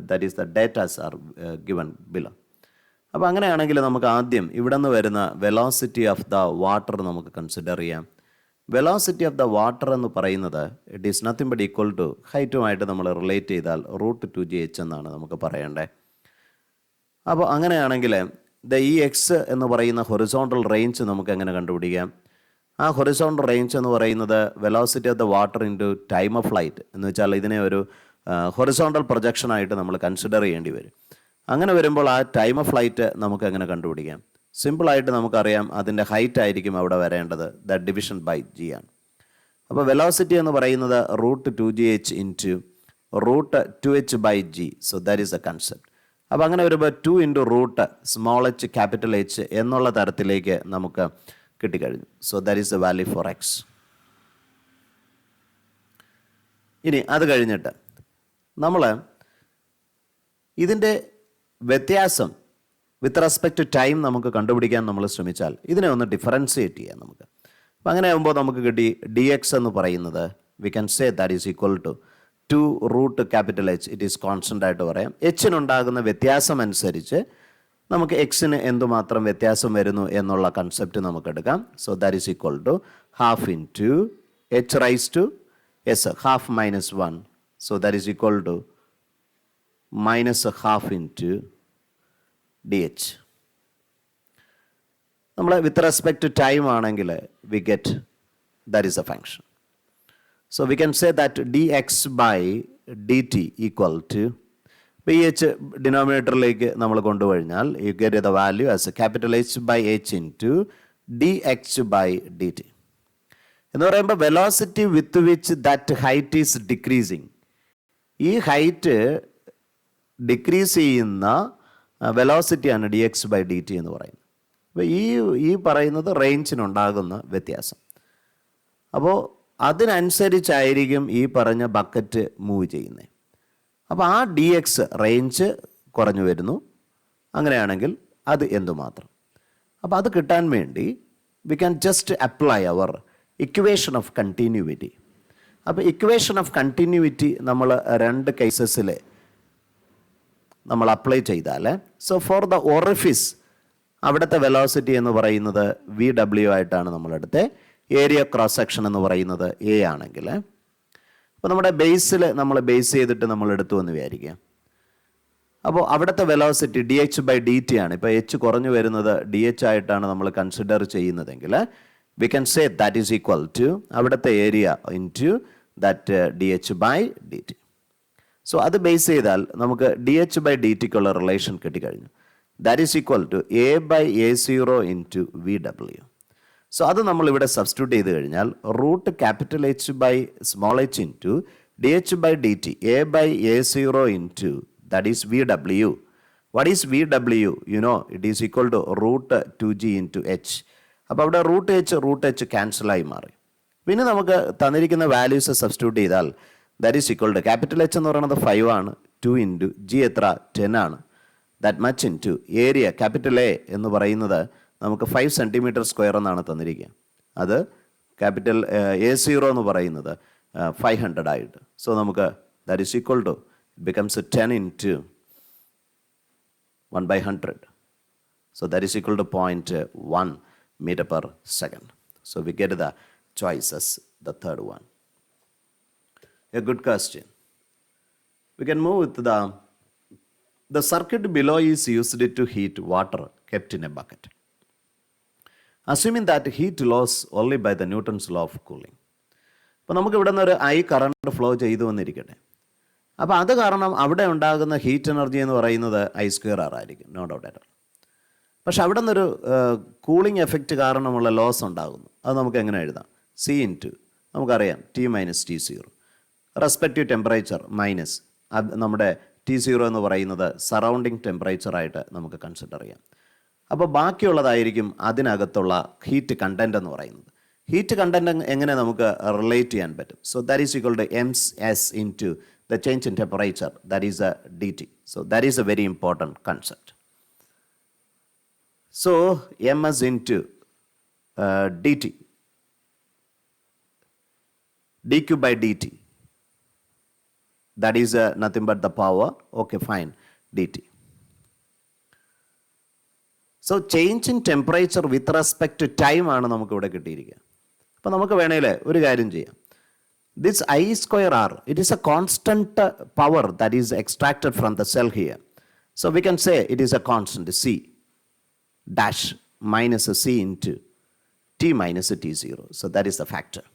S1: that is the data are given below. അപ്പോൾ അങ്ങനെയാണെങ്കിൽ നമുക്ക് ആദ്യം ഇവിടെ നിന്ന് വരുന്ന വെലോസിറ്റി ഓഫ് ദ വാട്ടർ നമുക്ക് കൺസിഡർ ചെയ്യാം. വെലോസിറ്റി ഓഫ് ദ വാട്ടർ എന്ന് പറയുന്നത് it is nothing but equal to ഹൈറ്റുമായിട്ട് നമ്മൾ റിലേറ്റ് ചെയ്താൽ √2gh എന്നാണ് നമുക്ക് പറയേണ്ടത്. അപ്പോൾ അങ്ങനെയാണെങ്കിൽ ഈ എക്സ് എന്ന് പറയുന്ന ഹൊറിസോണ്ടൽ റേഞ്ച് നമുക്ക് എങ്ങനെ കണ്ടുപിടിക്കാം? ആ ഹൊറിസോണ്ടൽ റേഞ്ച് എന്ന് പറയുന്നത് velocity of the water into time of flight എന്ന് വെച്ചാൽ ഇതിനെ ഒരു ഹൊറിസോണ്ടൽ പ്രൊജക്ഷനായിട്ട് നമ്മൾ കൺസിഡർ ചെയ്യേണ്ടി വരും. അങ്ങനെ വരുമ്പോൾ ആ ടൈം ഓഫ് ഫ്ലൈറ്റ് നമുക്ക് എങ്ങനെ കണ്ടുപിടിക്കാം? സിമ്പിളായിട്ട് നമുക്കറിയാം അതിൻ്റെ ഹൈറ്റ് ആയിരിക്കും അവിടെ വരേണ്ടത്, ദ ഡിവിഷൻ ബൈ g ആണ്. അപ്പോൾ വെലോസിറ്റി എന്ന് പറയുന്നത് √2gh into √2h/g. So that is a concept. അപ്പോൾ അങ്ങനെ വരുമ്പോൾ 2 into root small h capital H എന്നുള്ള തരത്തിലേക്ക് നമുക്ക് കിട്ടിക്കഴിഞ്ഞു. So that is the value for x. ഇനി അത് കഴിഞ്ഞിട്ട് നമ്മൾ ഇതിൻ്റെ വ്യത്യാസം വിത്ത് റെസ്പെക്ട് ടു ടൈം നമുക്ക് കണ്ടുപിടിക്കാൻ നമ്മൾ ശ്രമിച്ചാൽ ഇതിനെ ഒന്ന് ഡിഫറൻഷിയേറ്റ് ചെയ്യാം നമുക്ക്. അപ്പോൾ അങ്ങനെ ആകുമ്പോൾ നമുക്ക് കിട്ടി dx എന്ന് പറയുന്നത് we can say that is equal to 2 root capital H. It is constant ആയിട്ട് പറയാം. എച്ചിനുണ്ടാകുന്ന വ്യത്യാസം അനുസരിച്ച് നമുക്ക് എക്സിന് എന്തുമാത്രം വ്യത്യാസം വരുന്നു എന്നുള്ള കൺസെപ്റ്റ് നമുക്ക് എടുക്കാം. So that is equal to half into h⁻⁻s half minus 1. So that is equal to minus half into dh. നമ്മൾ വിത്ത് റെസ്പെക്ട് ടു ടൈം ആണെങ്കിൽ we get that is a function. So we can say that dx by dt equal to ഇപ്പോൾ ഈ എച്ച് ഡിനോമിനേറ്ററിലേക്ക് നമ്മൾ കൊണ്ടുകഴിഞ്ഞാൽ you get the value as capital H by h into d h by d t എന്ന് പറയുമ്പോൾ velocity with which that height is decreasing. ഈ ഹൈറ്റ് ഡിക്രീസ് ചെയ്യുന്ന വെലോസിറ്റിയാണ് d x by d t എന്ന് പറയുന്നത്. അപ്പോൾ ഈ പറയുന്നത് റേഞ്ചിനുണ്ടാകുന്ന വ്യത്യാസം. അപ്പോൾ അതിനനുസരിച്ചായിരിക്കും ഈ പറഞ്ഞ ബക്കറ്റ് മൂവ് ചെയ്യുന്നത്. അപ്പോൾ ആ ഡി എക്സ് റേഞ്ച് കുറഞ്ഞു വരുന്നു. അങ്ങനെയാണെങ്കിൽ അത് എന്തുമാത്രം? അപ്പോൾ അത് കിട്ടാൻ വേണ്ടി we can just apply our equation of continuity. അപ്പോൾ ഇക്വേഷൻ ഓഫ് കണ്ടിന്യൂവിറ്റി നമ്മൾ രണ്ട് കേസസിൽ നമ്മൾ അപ്ലൈ ചെയ്താൽ, സോ ഫോർ ദ ഓറിഫിസ് അവിടുത്തെ വെലോസിറ്റി എന്ന് പറയുന്നത് വി ഡബ്ല്യു ആയിട്ടാണ് നമ്മളെടുത്ത്. ഏരിയ ക്രോസ് സെക്ഷൻ എന്ന് പറയുന്നത് എ ആണെങ്കിൽ, അപ്പോൾ നമ്മുടെ ബേസിൽ നമ്മൾ ബേസ് ചെയ്തിട്ട് നമ്മൾ എടുത്തു എന്ന് വിചാരിക്കുക. അപ്പോൾ അവിടുത്തെ velocity d h by d t ആണ്. ഇപ്പോൾ എച്ച് കുറഞ്ഞു വരുന്നത് ഡി എച്ച് ആയിട്ടാണ് നമ്മൾ കൺസിഡർ ചെയ്യുന്നതെങ്കിൽ we can say that is equal to അവിടുത്തെ area into that d h by d t. So അത് ബേസ് ചെയ്താൽ നമുക്ക് ഡി എച്ച് ബൈ ഡി ടിക്കുള്ള റിലേഷൻ കിട്ടിക്കഴിഞ്ഞു. That is equal to a by a zero into v ഡബ്ല്യു. സോ അത് നമ്മളിവിടെ സബ്സ്റ്റിറ്റ്യൂട്ട് ചെയ്ത് കഴിഞ്ഞാൽ root capital H by small h into d h by d t a by a zero into that is v W. What is v ഡബ്ല്യു? You know it is equal to root 2g into h. അപ്പോൾ അവിടെ റൂട്ട് എച്ച് ക്യാൻസലായി മാറി. പിന്നെ നമുക്ക് തന്നിരിക്കുന്ന വാല്യൂസ് സബ്സ്റ്റിറ്റ്യൂട്ട് ചെയ്താൽ that is equal to capital h എന്ന് പറയുന്നത് 5 ആണ്, 2 ഇൻറ്റു ജി എത്ര 10 ആണ്, that much into area capital A എന്ന് പറയുന്നത് നമുക്ക് 5 സെൻറ്റിമീറ്റർ സ്ക്വയർ എന്നാണ് തന്നിരിക്കുക. അത് ക്യാപിറ്റൽ എ സീറോ എന്ന് പറയുന്നത് 500 ആയിട്ട്. സോ നമുക്ക് that is equal to it becomes 10 into 1/100. So that is equal to 0.1 meter per second. So we get the choices, the third one. A good question. We can move with the circuit below is used to heat water kept in a bucket. Assuming that heat loss only by the Newton's law of cooling. അപ്പോൾ നമുക്ക് ഇവിടെ നിന്ന് ഒരു ഐ കറണ്ട് ഫ്ലോ ചെയ്തു വന്നിരിക്കട്ടെ. അപ്പോൾ അത് കാരണം അവിടെ ഉണ്ടാകുന്ന ഹീറ്റ് എനർജി എന്ന് പറയുന്നത് I²R ആയിരിക്കും, നോ ഡൗട്ട് അറ്റ് ഓൾ. പക്ഷെ അവിടെ നിന്നൊരു കൂളിംഗ് എഫക്റ്റ് കാരണമുള്ള ലോസ് ഉണ്ടാകുന്നു. അത് നമുക്ക് എങ്ങനെ എഴുതാം? സി ഇൻറ്റു നമുക്കറിയാം T minus T zero respective temperature minus നമ്മുടെ T0 എന്ന് പറയുന്നത് സറൗണ്ടിങ് ടെമ്പറേച്ചറായിട്ട് നമുക്ക് കൺസിഡർ ചെയ്യാം. അപ്പോൾ ബാക്കിയുള്ളതായിരിക്കും അതിനകത്തുള്ള ഹീറ്റ് കണ്ടൻറ്റ് എന്ന് പറയുന്നത്. ഹീറ്റ് കണ്ടൻറ്റ് എങ്ങനെ നമുക്ക് റിലേറ്റ് ചെയ്യാൻ പറ്റും? So that is equal to MS into the change in temperature, that is a DT. So that is a very important concept. So MS into DT, dQ by dt, that is nothing but the power, okay fine, dt. So change in temperature with respect to time ആണ് നമുക്ക് ഇവിടെ കിട്ടിയിരിക്കുക. അപ്പോൾ നമുക്ക് വേണേൽ ഒരു കാര്യം ചെയ്യാം. This I²R, it is a constant power that is extracted from the cell here. So we can say it is a constant C dash minus a C into T minus a T0. So that is the factor.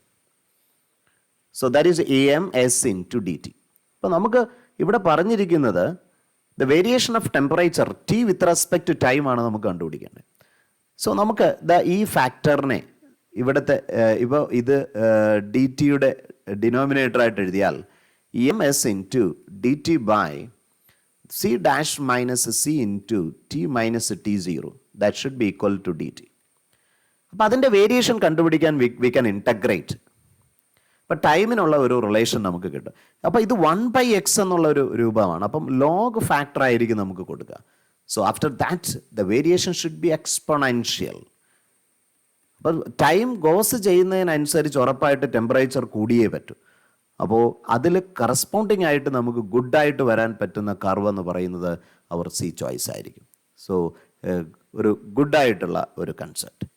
S1: So that is AMS into DT. അപ്പോൾ നമുക്ക് ഇവിടെ പറഞ്ഞിരിക്കുന്നത് the variation of temperature T with respect to time ആണ് നമുക്ക് കണ്ടുപിടിക്കേണ്ടത്. സോ നമുക്ക് ഈ ഫാക്ടറിനെ ഇവിടുത്തെ ഇപ്പോൾ ഇത് ഡി ടിയുടെ ഡിനോമിനേറ്ററായിട്ട് എഴുതിയാൽ EMS into d t by c dash minus c into t minus T0 that should be equal to d t. അപ്പോൾ അതിൻ്റെ വേരിയേഷൻ കണ്ടുപിടിക്കാൻ വി ക്യാൻ ഇൻറ്റഗ്രേറ്റ്. അപ്പം ടൈമിനുള്ള ഒരു റിലേഷൻ നമുക്ക് കിട്ടും. അപ്പോൾ ഇത് 1/x എന്നുള്ള ഒരു രൂപമാണ്. അപ്പം ലോഗ് ഫാക്ടർ ആയിരിക്കും നമുക്ക് കൊടുക്കുക. So after that the variation should be exponential. അപ്പം ടൈം ഗോസ് ചെയ്യുന്നതിനനുസരിച്ച് ഉറപ്പായിട്ട് ടെമ്പറേച്ചർ കൂടിയേ പറ്റൂ. അപ്പോൾ അതിൽ കറസ്പോണ്ടിങ് ആയിട്ട് നമുക്ക് ഗുഡായിട്ട് വരാൻ പറ്റുന്ന കർവ് എന്ന് പറയുന്നത് അവർ സി ചോയ്സ് ആയിരിക്കും. സോ ഒരു ഗുഡായിട്ടുള്ള ഒരു concept.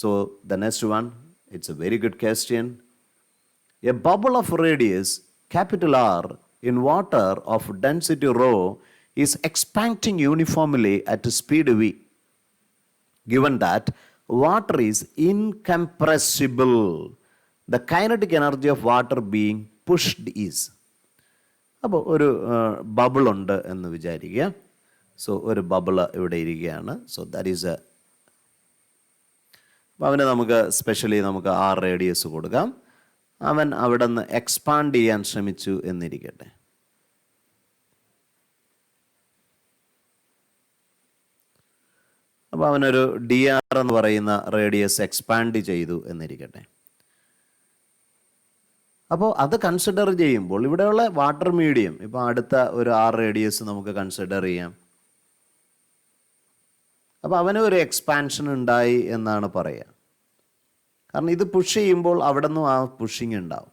S1: So the next one, it's a very good question. A bubble of radius capital R in water of density rho is expanding uniformly at speed v, given that water is incompressible. The kinetic energy of water being pushed is. അപ്പോൾ ഒരു ബബിളുണ്ട് എന്ന് വിചാരിക്കുക. സോ ഒരു ബബിള് ഇവിടെ ഇരിക്കുകയാണ്. സോ ദാറ്റ് ഈസ് അപ്പോൾ അവന് നമുക്ക് സ്പെഷ്യലി നമുക്ക് 6 റേഡിയസ് കൊടുക്കാം. അവൻ അവിടെ നിന്ന് എക്സ്പാൻഡ് ചെയ്യാൻ ശ്രമിച്ചു എന്നിരിക്കട്ടെ. അപ്പോൾ അവനൊരു DR എന്ന് പറയുന്ന റേഡിയസ് എക്സ്പാൻഡ് ചെയ്തു എന്നിരിക്കട്ടെ. അപ്പോൾ അത് കൺസിഡർ ചെയ്യുമ്പോൾ ഇവിടെയുള്ള വാട്ടർ മീഡിയം ഇപ്പോൾ അടുത്ത ഒരു 6 റേഡിയസ് നമുക്ക് കൺസിഡർ ചെയ്യാം. അപ്പോൾ അവന് ഒരു എക്സ്പാൻഷൻ ഉണ്ടായി എന്നാണ് പറയുക. കാരണം ഇത് പുഷ് ചെയ്യുമ്പോൾ അവിടെ നിന്നും ആ പുഷിങ് ഉണ്ടാവും.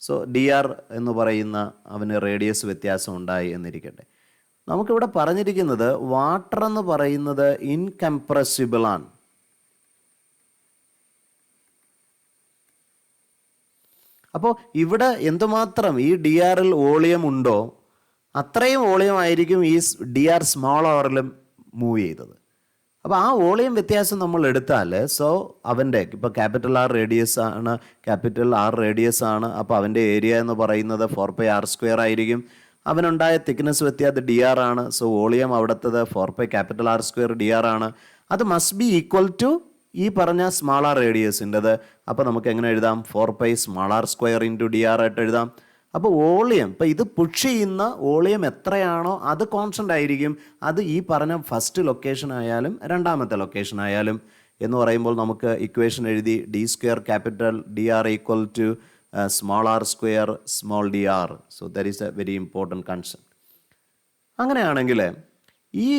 S1: സോ DR എന്ന് പറയുന്ന അവന് റേഡിയസ് വ്യത്യാസം ഉണ്ടായി എന്നിരിക്കട്ടെ. നമുക്കിവിടെ പറഞ്ഞിരിക്കുന്നത് വാട്ടർ എന്ന് പറയുന്നത് ഇൻകംപ്രസിബിളാണ്. അപ്പോൾ ഇവിടെ എന്തുമാത്രം ഈ DR-ൽ വോളിയം ഉണ്ടോ അത്രയും വോളിയം ആയിരിക്കും ഈ DR സ്മോൾ ഓറിലും മൂവ് ചെയ്തത്. അപ്പോൾ ആ വോളിയം വ്യത്യാസം നമ്മൾ എടുത്താൽ സോ അവൻ്റെ ഇപ്പോൾ R റേഡിയസ് ആണ്, R റേഡിയസ് ആണ്. അപ്പോൾ അവൻ്റെ ഏരിയ എന്ന് പറയുന്നത് 4πr² ആയിരിക്കും. അവനുണ്ടായ തിക്നെസ് വ്യത്യാസം DR ആണ്. സോ വോളിയം അവിടുത്തത് 4πR² DR ആണ്. അത് മസ്റ്റ് ബി ഈക്വൽ ടു ഈ പറഞ്ഞ സ്മാൾ റേഡിയസിൻ്റെത്. അപ്പോൾ നമുക്ക് എങ്ങനെ എഴുതാം? 4πr² DR ആയിട്ട് എഴുതാം. അപ്പോൾ വോളിയം ഇപ്പോൾ ഇത് പുഷ് ചെയ്യുന്ന വോളിയം എത്രയാണോ അത് കോൺസ്റ്റൻ്റ് ആയിരിക്കും. അത് ഈ പറഞ്ഞ ഫസ്റ്റ് ലൊക്കേഷൻ ആയാലും രണ്ടാമത്തെ ലൊക്കേഷൻ ആയാലും എന്ന് പറയുമ്പോൾ നമുക്ക് ഇക്വേഷൻ എഴുതി D² DR equal to r² small dr. So that is a very important concept. അങ്ങനെയാണെങ്കിൽ ഈ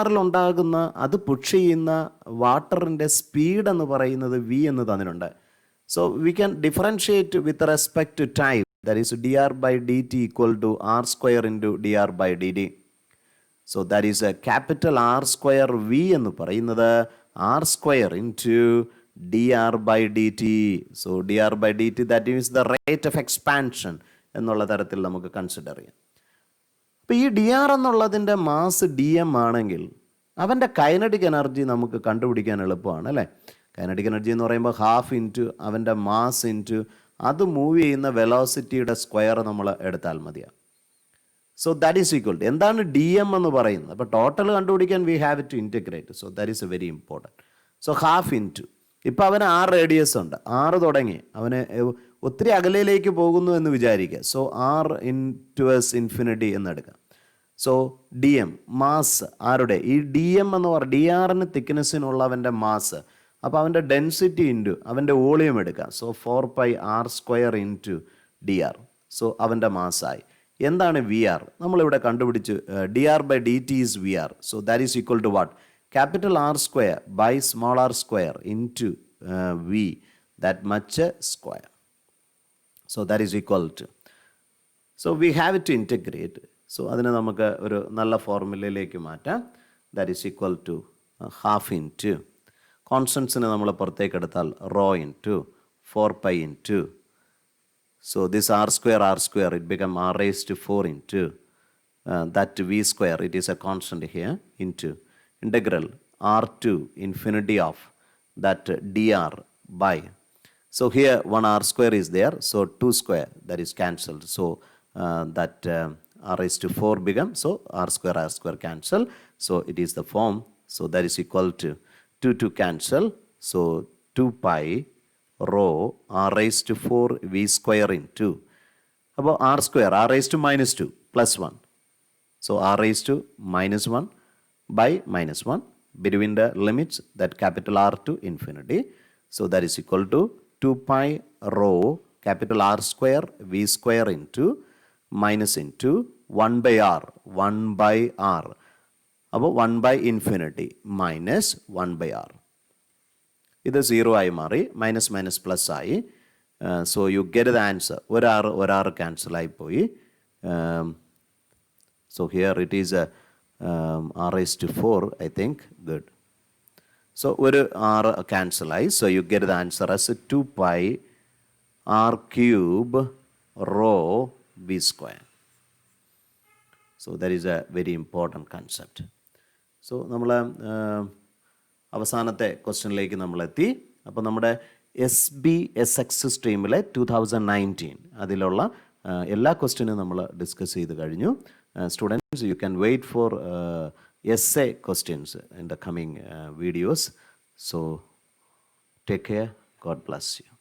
S1: R ഉണ്ടാകുന്ന അത് പുഷ് ചെയ്യുന്ന വാട്ടറിൻ്റെ സ്പീഡ് എന്ന് പറയുന്നത് V എന്ന് തന്നിട്ടുണ്ട്. So we can differentiate with respect to time. That is dr/dt equal to r² into dr/dt. So that is a R² V എന്ന് പറയുന്നത് r² into dr/dt. So dr/dt that is the rate of expansion എന്നുള്ള തരത്തിൽ നമുക്ക് കൺസിഡർ ചെയ്യാം. അപ്പോൾ ഈ DR എന്നുള്ളതിൻ്റെ മാസ് DM ആണെങ്കിൽ അവൻ്റെ കൈനറ്റിക് എനർജി നമുക്ക് കണ്ടുപിടിക്കാൻ എളുപ്പമാണ് അല്ലേ? കൈനറ്റിക് എനർജി എന്ന് പറയുമ്പോൾ ½ ഇൻറ്റു അവൻ്റെ മാസ് ഇൻറ്റു അത് മൂവ് ചെയ്യുന്ന വെലോസിറ്റിയുടെ സ്ക്വയർ നമ്മൾ എടുത്താൽ മതിയാണ്. So that is equal to എന്താണ് DM എന്ന് പറയുന്നത്? അപ്പോൾ ടോട്ടൽ കണ്ടുപിടിക്കാൻ we have to integrate. So that is a very important. So ½ into ഇപ്പോൾ അവന് 6 റേഡിയസ് ഉണ്ട്. 6 തുടങ്ങി അവന് ഒത്തിരി അകലയിലേക്ക് പോകുന്നു എന്ന് വിചാരിക്കുക. സോ R ഇൻറ്റുവേഴ്സ് ഇൻഫിനിറ്റി എന്നെടുക്കാം. സോ DM മാസ് ആരുടെ ഈ DM എന്ന് പറഞ്ഞാൽ DR-ന് തിക്നെസ്സിനുള്ളവൻ്റെ മാസ്. അപ്പോൾ അവൻ്റെ ഡെൻസിറ്റി ഇൻറ്റു അവൻ്റെ വോളിയം എടുക്കാം. So 4πr² into DR. So അവൻ്റെ മാസ്സായി. എന്താണ് VR? നമ്മളിവിടെ കണ്ടുപിടിച്ചു dr/dt is VR. So that is equal to what? R² by small r² into V that much square. So that is equal to. So we have to integrate. So അതിനെ നമുക്ക് ഒരു നല്ല ഫോർമുലയിലേക്ക് മാറ്റാം. That is equal to ½ into കോൺസ്റ്റൻസിനെ നമ്മൾ പുറത്തേക്ക് എടുത്താൽ rho into 4π into so this r² it become r⁴ into that V², it is a constant here, into integral r to infinity of that dr by. So here one r² is there, so 2² that is cancelled. So that r⁴ become, so r² cancel. So it is the form. So that is equal to 2 cancel. So 2π rho r⁴ V² into about r² r⁻² plus 1. So r⁻1 by -1 between the limits that R to infinity. So that is equal to 2π rho R² V² into minus into 1 by r. അപ്പോൾ 1 by infinity minus 1 by r. ഇത് 0 ആയി മാറി, മൈനസ് മൈനസ് പ്ലസ് ആയി. So you get the answer. ഒരാറ് ക്യാൻസൽ ആയിപ്പോയി. So here it is r⁴ I think. Good. So ഒരു r ക്യാൻസലായി. So you get the answer as 2π r³ rho V². So that is a very important concept. So നമ്മൾ അവസാനത്തെ ക്വസ്റ്റ്യനിലേക്ക് നമ്മളെത്തി. അപ്പോൾ നമ്മുടെ SBSX സ്ട്രീമിലെ 2019 അതിലുള്ള എല്ലാ ക്വസ്റ്റ്യനും നമ്മൾ ഡിസ്കസ് ചെയ്ത് കഴിഞ്ഞു. Students, you can wait for essay questions in the coming videos. So take care. God bless you.